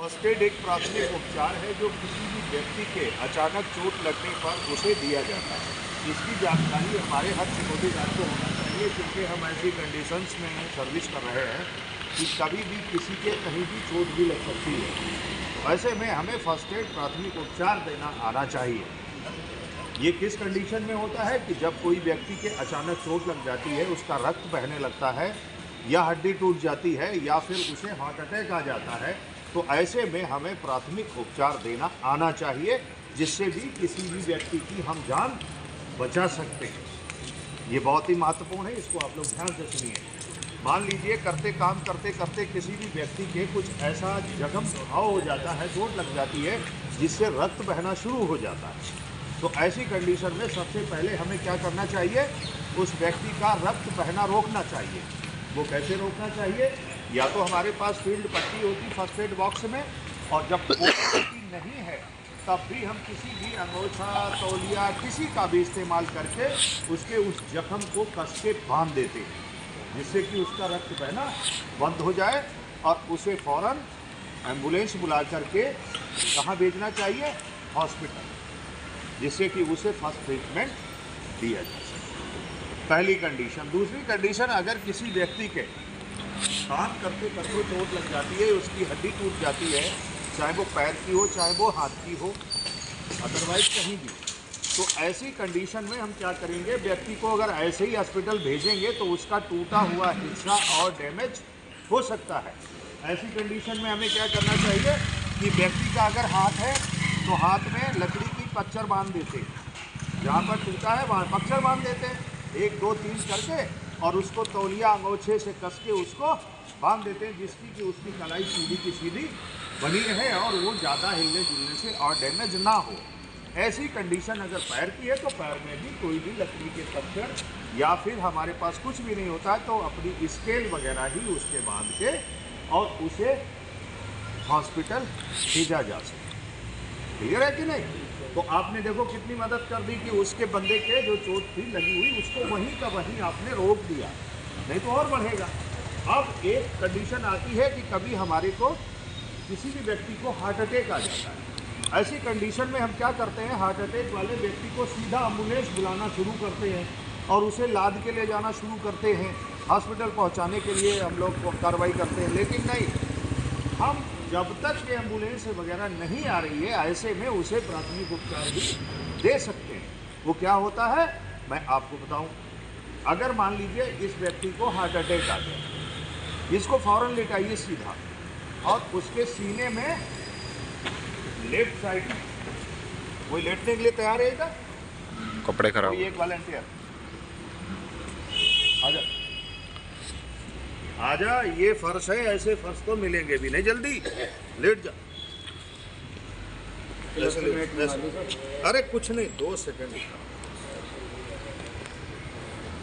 First aid एक प्राथमिक उपचार है जो किसी भी व्यक्ति के अचानक चोट लगने पर उसे दिया जाता है। इसकी जानकारी हमारे हर सिक्योरिटीगार्ड को होना चाहिए, क्योंकि हम ऐसी कंडीशंस में सर्विस कर रहे हैं कि कभी भी किसी के कहीं भी चोट भी लग सकती है। ऐसे में हमें फर्स्ट एड प्राथमिक उपचार देना आना चाहिए। ये किस कंडीशन में होता है कि जब कोई व्यक्ति के अचानक चोट लग जाती है, उसका रक्त बहने लगता है या हड्डी टूट जाती है या फिर उसे हार्ट अटैक आ जाता है, तो ऐसे में हमें प्राथमिक उपचार देना आना चाहिए, जिससे भी किसी भी व्यक्ति की हम जान बचा सकते हैं। ये बहुत ही महत्वपूर्ण है, इसको आप लोग ध्यान से सुनिए। मान लीजिए काम करते करते किसी भी व्यक्ति के कुछ ऐसा जख्म घाव हो जाता है, चोट लग जाती है जिससे रक्त बहना शुरू हो जाता है, तो ऐसी कंडीशन में सबसे पहले हमें क्या करना चाहिए? उस व्यक्ति का रक्त बहना रोकना चाहिए। वो कैसे रोकना चाहिए? या तो हमारे पास फील्ड पट्टी होती फर्स्ट एड बॉक्स में, और जब पट्टी नहीं है तब भी हम किसी भी अंगोछा, तौलिया, किसी का भी इस्तेमाल करके उसके उस जख्म को कस के बांध देते हैं, जिससे कि उसका रक्त बहना बंद हो जाए और उसे फ़ौरन एम्बुलेंस बुला करके कहाँ भेजना चाहिए? हॉस्पिटल, जिससे कि उसे फर्स्ट ट्रीटमेंट दिया जा सके। पहली कंडीशन। दूसरी कंडीशन, अगर किसी व्यक्ति के काम करते करते चोट लग जाती है, उसकी हड्डी टूट जाती है, चाहे वो पैर की हो चाहे वो हाथ की हो, अदरवाइज कहीं भी, तो ऐसी कंडीशन में हम क्या करेंगे? व्यक्ति को अगर ऐसे ही हॉस्पिटल भेजेंगे तो उसका टूटा हुआ हिस्सा और डैमेज हो सकता है। ऐसी कंडीशन में हमें क्या करना चाहिए कि व्यक्ति का अगर हाथ है तो हाथ में लकड़ी की पच्चर बांध देते, जहाँ पर टूटा है वहाँ पच्चर बांध देते, 1 2 3 करके, और उसको तौलिया अंगोछे से कस के उसको बांध देते हैं, जिसकी कि उसकी कलाई सीधी की सीधी बनी रहे और वो ज़्यादा हिलने जुलने से और डैमेज ना हो। ऐसी कंडीशन अगर पैर की है तो पैर में भी कोई भी लकड़ी के पत्थर या फिर हमारे पास कुछ भी नहीं होता है तो अपनी स्केल वगैरह ही उसके बांध के और उसे हॉस्पिटल भेजा जा सके। क्लियर है कि नहीं? तो आपने देखो कितनी मदद कर दी कि उसके बंदे के जो चोट थी लगी हुई उसको वहीं का वहीं आपने रोक दिया, नहीं तो और बढ़ेगा। अब एक कंडीशन आती है कि कभी हमारे को किसी भी व्यक्ति को हार्ट अटैक आ जाता है। ऐसी कंडीशन में हम क्या करते हैं? हार्ट अटैक वाले व्यक्ति को सीधा एम्बुलेंस बुलाना शुरू करते हैं और उसे लाद के ले जाना शुरू करते हैं, हॉस्पिटल पहुंचाने के लिए हम लोग कार्रवाई करते हैं। लेकिन नहीं, हम जब तक ये एम्बुलेंस वगैरह नहीं आ रही है, ऐसे में उसे प्राथमिक उपचार भी दे सकते हैं। वो क्या होता है मैं आपको बताऊं। अगर मान लीजिए इस व्यक्ति को हार्ट अटैक आ गया, इसको फ़ौरन लेटाइए सीधा, और उसके सीने में लेफ्ट साइड में कोई लेटने के लिए तैयार रहेगा? कपड़े खराब, कोई एक वॉलंटियर आजा आजा, ये फर्श है, ऐसे फर्श तो मिलेंगे भी नहीं, जल्दी लेट जा। अरे कुछ नहीं, 2 सेकंड।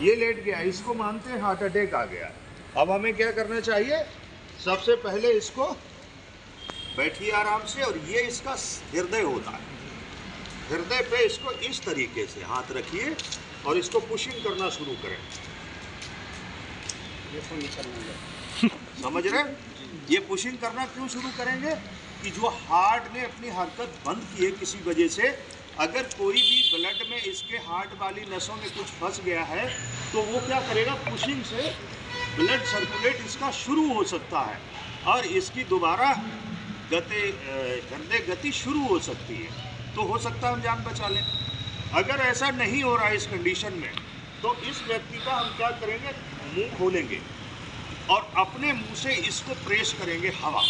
ये लेट गया, इसको मानते हैं हार्ट अटैक आ गया। अब हमें क्या करना चाहिए? सबसे पहले इसको बैठिए आराम से, और ये इसका हृदय होता है, हृदय पे इसको इस तरीके से हाथ रखिए और इसको पुशिंग करना शुरू करें। समझ रहे? ये पुशिंग करना क्यों शुरू करेंगे कि जो हार्ट ने अपनी हरकत बंद की है किसी वजह से, अगर कोई भी ब्लड में इसके हार्ट वाली नसों में कुछ फंस गया है तो वो क्या करेगा? पुशिंग से ब्लड सर्कुलेट इसका शुरू हो सकता है और इसकी दोबारा हृदय गति शुरू हो सकती है, तो हो सकता है हम जान बचा लें। अगर ऐसा नहीं हो रहा है इस कंडीशन में, तो इस व्यक्ति का हम क्या करेंगे? मुंह खोलेंगे और अपने मुंह से इसको प्रेस करेंगे, हवा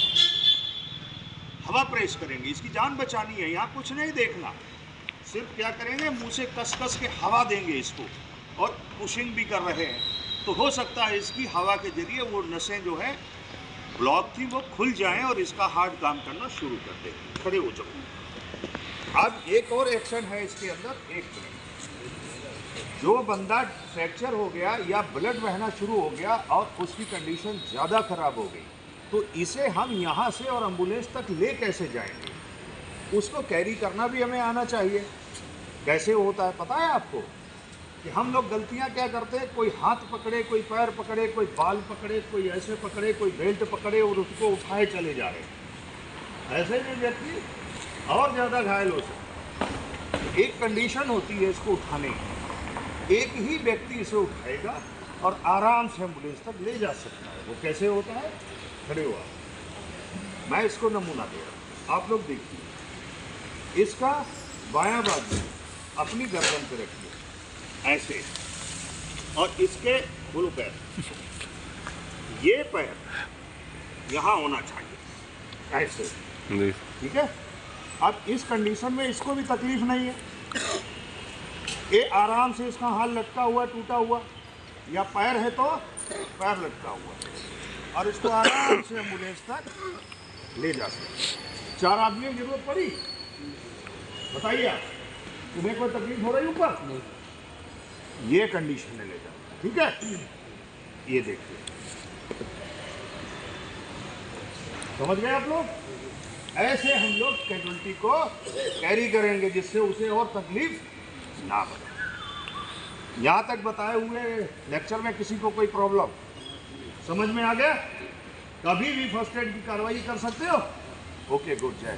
प्रेस करेंगे। इसकी जान बचानी है, यहाँ कुछ नहीं देखना, सिर्फ क्या करेंगे? मुंह से कस कस के हवा देंगे इसको, और पुशिंग भी कर रहे हैं, तो हो सकता है इसकी हवा के जरिए वो नसें जो है ब्लॉक थी वो खुल जाएं और इसका हार्ट काम करना शुरू कर दे। खड़े हो जाओ। अब एक और एक्शन है इसके अंदर, 1 मिनट। जो बंदा फ्रैक्चर हो गया या ब्लड बहना शुरू हो गया और उसकी कंडीशन ज़्यादा ख़राब हो गई, तो इसे हम यहाँ से और एम्बुलेंस तक ले कैसे जाएंगे? उसको कैरी करना भी हमें आना चाहिए। कैसे होता है पता है आपको? कि हम लोग गलतियां क्या करते हैं? कोई हाथ पकड़े, कोई पैर पकड़े, कोई बाल पकड़े, कोई ऐसे पकड़े, कोई बेल्ट पकड़े और उसको उठाए चले जा रहे हैं। ऐसे में व्यक्ति और ज़्यादा घायल हो सकता है। एक कंडीशन होती है इसको उठाने की, एक ही व्यक्ति इसे उठाएगा और आराम से एम्बुलेंस तक ले जा सकता है। वो कैसे होता है? खड़े हुआ, मैं इसको नमूना दे रहा हूँ, आप लोग देखिए। इसका बायां बाजू अपनी गर्दन पे रखिए ऐसे, और इसके दोनों पैर, ये पैर यहाँ होना चाहिए ऐसे, ठीक है। अब इस कंडीशन में इसको भी तकलीफ नहीं है, ये आराम से इसका हाथ लटका हुआ टूटा हुआ, या पैर है तो पैर लटका हुआ, और इसको आराम से एम्बुलेंस तक ले जा सकते। 4 आदमियों की जरूरत पड़ी, बताइए आप, तुम्हें कोई तकलीफ हो रही ऊपर? नहीं, ये कंडीशन में ले जाओ, ठीक है। ये देखिए, समझ गए आप लोग? ऐसे हम लोग कैजुअल्टी को कैरी करेंगे जिससे उसे और तकलीफ ना हो। यहाँ तक बताए हुए लेक्चर में किसी को कोई प्रॉब्लम समझ में आ गया? कभी भी फर्स्ट एड की कार्रवाई कर सकते हो। ओके, गुड, जय।